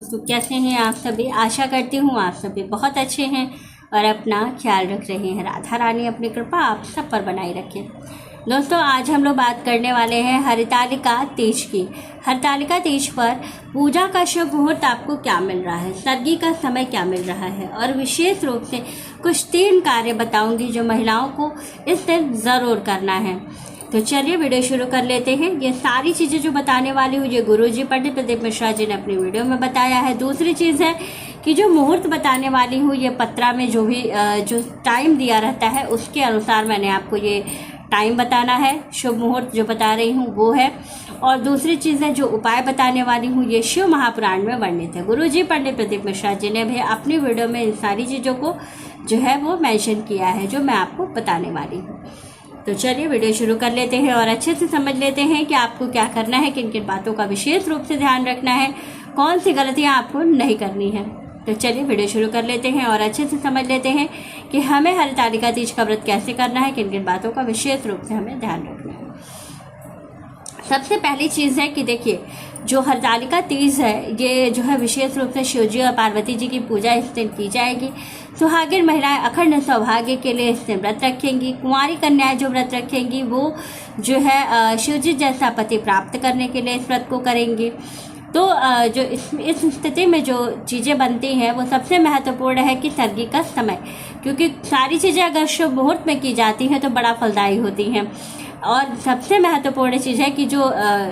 तो कैसे हैं आप सभी। आशा करती हूँ आप सभी बहुत अच्छे हैं और अपना ख्याल रख रहे हैं। राधा रानी अपनी कृपा आप सब पर बनाए रखें। दोस्तों, आज हम लोग बात करने वाले हैं हरितालिका तीज की। हरितालिका तीज पर पूजा का शुभ मुहूर्त आपको क्या मिल रहा है, सर्गी का समय क्या मिल रहा है, और विशेष रूप से कुछ 3 कार्य बताऊंगी जो महिलाओं को इस दिन ज़रूर करना है। तो चलिए वीडियो शुरू कर लेते हैं। ये सारी चीज़ें जो बताने वाली हूँ ये गुरुजी पंडित प्रदीप मिश्रा जी ने अपनी वीडियो में बताया है। दूसरी चीज़ है कि जो मुहूर्त बताने वाली हूँ ये पत्रा में जो भी जो टाइम दिया रहता है उसके अनुसार मैंने आपको ये टाइम बताना है। शुभ मुहूर्त जो बता रही हूँ वो है। और दूसरी चीज़ है जो उपाय बताने वाली हूँ ये शिव महापुराण में वर्णित है। गुरुजी पंडित प्रदीप मिश्रा जी ने भी अपनी वीडियो में इन सारी चीज़ों को जो है वो मेंशन किया है जो मैं आपको बताने वाली हूँ। तो चलिए वीडियो शुरू कर लेते हैं और अच्छे से समझ लेते हैं कि आपको क्या करना है, किन किन बातों का विशेष रूप से ध्यान रखना है, कौन सी गलतियां आपको नहीं करनी है। तो चलिए वीडियो शुरू कर लेते हैं और अच्छे से समझ लेते हैं कि हमें हरितालिका तीज का व्रत कैसे करना है, किन किन बातों का विशेष रूप से हमें ध्यान रखना है। सबसे पहली चीज़ है कि देखिए, जो हरितालिका तीज है ये जो है विशेष रूप से शिव जी और पार्वती जी की पूजा इस दिन की जाएगी। सुहागिन महिलाएं अखंड सौभाग्य के लिए इस दिन व्रत रखेंगी। कुंवारी कन्याएं जो व्रत रखेंगी वो जो है शिव जी जैसा पति प्राप्त करने के लिए इस व्रत को करेंगी। तो जो इस स्थिति में जो चीज़ें बनती हैं वो सबसे महत्वपूर्ण है कि सर्गी का समय, क्योंकि सारी चीज़ें अगर शुभ मुहूर्त में की जाती हैं तो बड़ा फलदायी होती हैं। और सबसे महत्वपूर्ण चीज़ है कि जो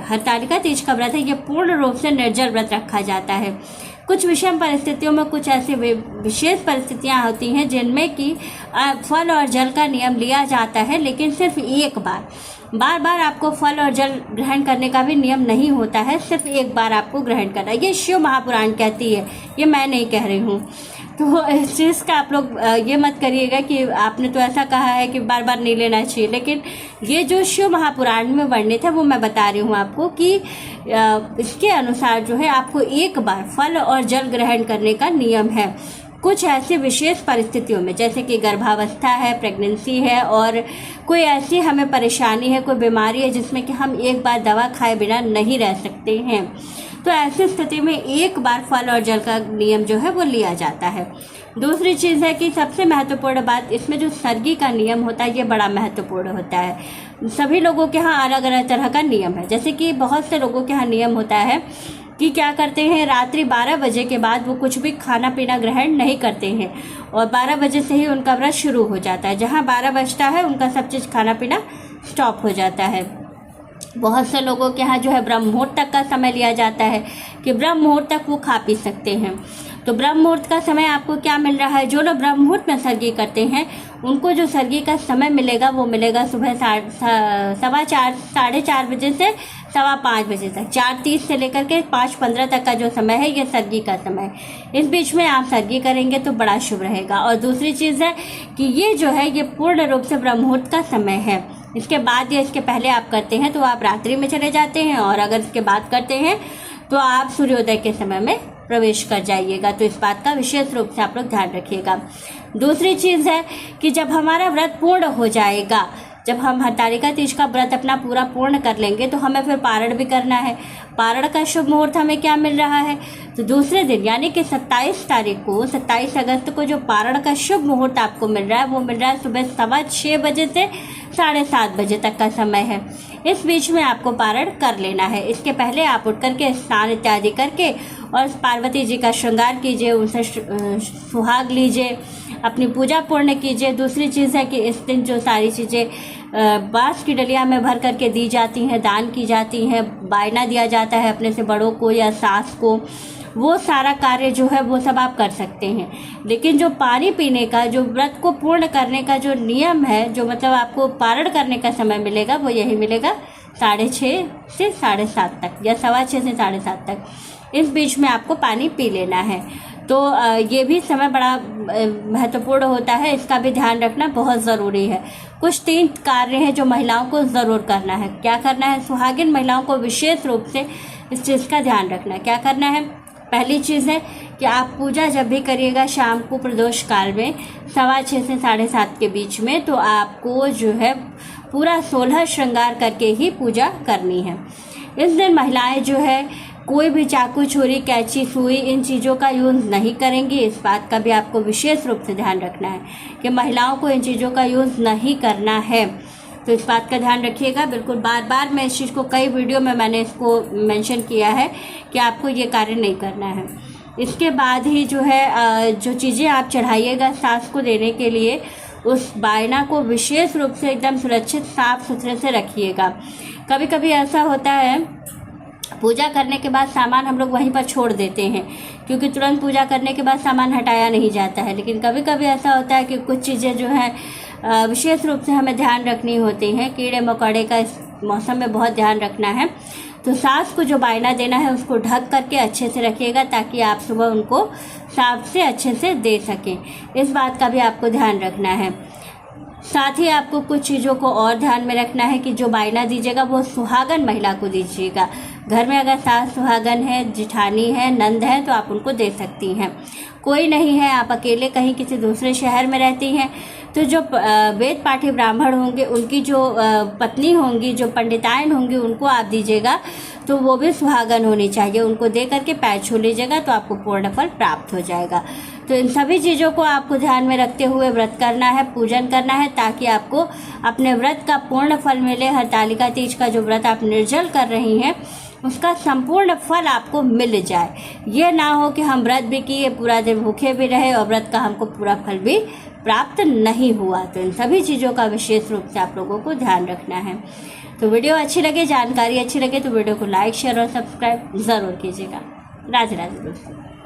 हरितालिका तीज का व्रत है ये पूर्ण रूप से निर्जल व्रत रखा जाता है। कुछ विषम परिस्थितियों में कुछ ऐसी विशेष परिस्थितियां होती हैं जिनमें कि फल और जल का नियम लिया जाता है, लेकिन सिर्फ एक बार बार आपको फल और जल ग्रहण करने का भी नियम नहीं होता है, सिर्फ एक बार आपको ग्रहण करना है। ये शिव महापुराण कहती है, ये मैं नहीं कह रही हूँ। तो इस चीज़ का आप लोग ये मत करिएगा कि आपने तो ऐसा कहा है कि बार बार नहीं लेना चाहिए, लेकिन ये जो शिव महापुराण में वर्णित है वो मैं बता रही हूँ आपको कि इसके अनुसार जो है आपको एक बार फल और जल ग्रहण करने का नियम है। कुछ ऐसी विशेष परिस्थितियों में जैसे कि गर्भावस्था है, प्रेगनेंसी है, और कोई ऐसी हमें परेशानी है, कोई बीमारी है जिसमें कि हम एक बार दवा खाए बिना नहीं रह सकते हैं, तो ऐसी स्थिति में एक बार फल और जल का नियम जो है वो लिया जाता है। दूसरी चीज़ है कि सबसे महत्वपूर्ण बात इसमें जो सर्गी का नियम होता है ये बड़ा महत्वपूर्ण होता है। सभी लोगों के यहाँ अलग अलग तरह का नियम है। जैसे कि बहुत से लोगों के यहाँ नियम होता है कि क्या करते हैं, रात्रि 12 बजे के बाद वो कुछ भी खाना पीना ग्रहण नहीं करते हैं और 12 बजे से ही उनका व्रत शुरू हो जाता है। जहाँ 12 बजता है उनका सब चीज़ खाना पीना स्टॉप हो जाता है। बहुत से लोगों के यहाँ जो है ब्रह्म मुहूर्त तक का समय लिया जाता है कि ब्रह्म मुहूर्त तक वो खा पी सकते हैं। तो ब्रह्म मुहूर्त का समय आपको क्या मिल रहा है, जो लोग ब्रह्म मुहूर्त में सर्गी करते हैं उनको जो सर्गी का समय मिलेगा वो मिलेगा सुबह 4:15 साढ़े 4 बजे से 5:15 बजे तक। 4:30 से लेकर के 5:15 तक का जो समय है ये सर्गी का समय। इस बीच में आप सर्गी करेंगे तो बड़ा शुभ रहेगा। और दूसरी चीज़ है कि ये जो है ये पूर्ण रूप से ब्रह्म मुहूर्त का समय है। इसके बाद या इसके पहले आप करते हैं तो आप रात्रि में चले जाते हैं, और अगर इसके बाद करते हैं तो आप सूर्योदय के समय में प्रवेश कर जाइएगा। तो इस बात का विशेष रूप से आप लोग ध्यान रखिएगा। दूसरी चीज़ है कि जब हमारा व्रत पूर्ण हो जाएगा, जब हम हरितालिका तीज का व्रत अपना पूरा पूर्ण कर लेंगे तो हमें फिर पारण भी करना है। पारण का शुभ मुहूर्त हमें क्या मिल रहा है, तो दूसरे दिन यानी कि 27 तारीख को 27 अगस्त को जो पारण का शुभ मुहूर्त आपको मिल रहा है वो मिल रहा है सुबह 6:15 बजे से 7:30 बजे तक का समय है। इस बीच में आपको पारण कर लेना है। इसके पहले आप उठ करके स्नान इत्यादि करके और पार्वती जी का श्रृंगार कीजिए, उनसे सुहाग लीजिए, अपनी पूजा पूर्ण कीजिए। दूसरी चीज़ है कि इस दिन जो सारी चीज़ें बाँस की डलिया में भर करके दी जाती हैं, दान की जाती हैं, बायना दिया जाता है अपने से बड़ों को या सास को, वो सारा कार्य जो है वो सब आप कर सकते हैं। लेकिन जो पानी पीने का, जो व्रत को पूर्ण करने का जो नियम है, जो मतलब आपको पारण करने का समय मिलेगा वो यही मिलेगा 6:30 से 7:30 तक या 6:15 से 7:30 तक। इस बीच में आपको पानी पी लेना है। तो ये भी समय बड़ा महत्वपूर्ण होता है, इसका भी ध्यान रखना बहुत ज़रूरी है। कुछ 3 कार्य हैं जो महिलाओं को ज़रूर करना है। क्या करना है, सुहागिन महिलाओं को विशेष रूप से इस चीज़ का ध्यान रखना है। क्या करना है, पहली चीज़ है कि आप पूजा जब भी करिएगा शाम को प्रदोष काल में 6:15 से 7:30 के बीच में, तो आपको जो है पूरा 16 श्रृंगार करके ही पूजा करनी है। इस दिन महिलाएं जो है कोई भी चाकू, छुरी, कैंची, सुई इन चीज़ों का यूज़ नहीं करेंगी। इस बात का भी आपको विशेष रूप से ध्यान रखना है कि महिलाओं को इन चीज़ों का यूज़ नहीं करना है। तो इस बात का ध्यान रखिएगा। बिल्कुल बार बार मैं इस चीज़ को कई वीडियो में मैंने इसको मेंशन किया है कि आपको ये कार्य नहीं करना है। इसके बाद ही जो है जो चीज़ें आप चढ़ाइएगा सास को देने के लिए, उस बायना को विशेष रूप से एकदम सुरक्षित साफ सुथरे से रखिएगा। कभी कभी ऐसा होता है पूजा करने के बाद सामान हम लोग वहीं पर छोड़ देते हैं, क्योंकि तुरंत पूजा करने के बाद सामान हटाया नहीं जाता है। लेकिन कभी कभी ऐसा होता है कि कुछ चीज़ें जो है विशेष रूप से हमें ध्यान रखनी होती हैं। कीड़े मकोड़े का इस मौसम में बहुत ध्यान रखना है। तो सास को जो बायना देना है उसको ढक करके अच्छे से रखिएगा, ताकि आप सुबह उनको साफ से अच्छे से दे सकें। इस बात का भी आपको ध्यान रखना है। साथ ही आपको कुछ चीज़ों को और ध्यान में रखना है कि जो बायना दीजिएगा वो सुहागन महिला को दीजिएगा। घर में अगर सास सुहागन है, जिठानी है, नंद है, तो आप उनको दे सकती हैं। कोई नहीं है, आप अकेले कहीं किसी दूसरे शहर में रहती हैं, तो जो वेद पाठी ब्राह्मण होंगे उनकी जो पत्नी होंगी, जो पंडितायन होंगी, उनको आप दीजिएगा। तो वो भी सुहागन होनी चाहिए। उनको दे करके पैर छू लीजिएगा तो आपको पूर्ण फल प्राप्त हो जाएगा। तो इन सभी चीज़ों को आपको ध्यान में रखते हुए व्रत करना है, पूजन करना है, ताकि आपको अपने व्रत का पूर्ण फल मिले। हरतालिका तीज का जो व्रत आप निर्जल कर रही हैं उसका संपूर्ण फल आपको मिल जाए। ये ना हो कि हम व्रत भी किए, पूरा दिन भूखे भी रहे और व्रत का हमको पूरा फल भी प्राप्त नहीं हुआ। तो इन सभी चीज़ों का विशेष रूप से आप लोगों को ध्यान रखना है। तो वीडियो अच्छी लगे, जानकारी अच्छी लगे तो वीडियो को लाइक, शेयर और सब्सक्राइब ज़रूर कीजिएगा। राधे राधे दोस्तों।